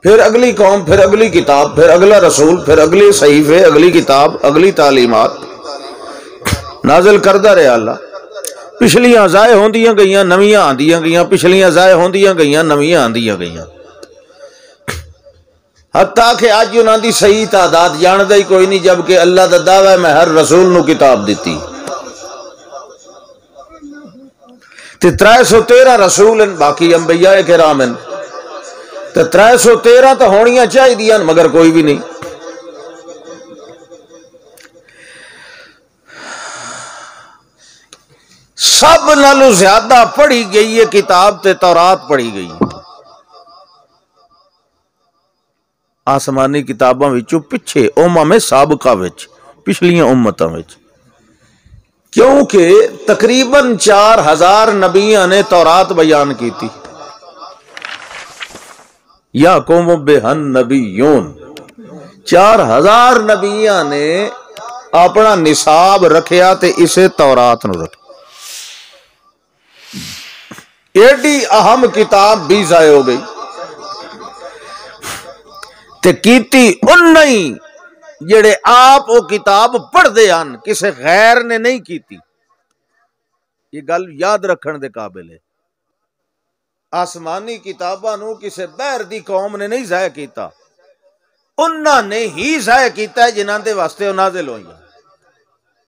फिर अगली कौम, फिर अगली किताब, फिर अगला रसूल, फिर अगली सहीफे, अगली किताब, अगली तालीमात नाजिल करदा रहा अल्लाह। पिछलियां ज़ाय होंदियां गईयां, नवियां आंदियां गईयां, पिछलियां ज़ाय होंदियां गईयां, नवियां आंदियां गईयां, हत्ता कि अज उन्होंने सही तादाद जानता ही कोई नहीं, जबकि अल्लाह का दावा है मैं हर रसूल नूं किताब दी। 313 रसूल हैं, बाकी अंबिया किराम हैं, तो 313 तो होनियां चाहिए मगर कोई भी नहीं। सब नालों ज्यादा पढ़ी गई है किताब ते तौरात पढ़ी गई है आसमानी किताबों विचों पिछे उम्म साबका विच, पिछलियां उम्मतां विच, क्योंकि तकरीबन 4000 नबियां ने तौरात बयान की थी। या कौम बेहन नबीयून, 4000 नबियां ने अपना निसाब रखिया ते इसे तौरात नूं रखिया। एडी अहम किताब भी जाय हो गई ते कीती उन्हीं जेड़े आप वो किताब पढ़ते हैं, किसी गैर ने नहीं की। ये गल याद रखने के काबिल है। आसमानी किताबां नूं किसी बहर दी कौम ने नहीं जाया किया, उन्होंने ही जाया किया जिन्हां दे वास्ते नाज़िल होईयां।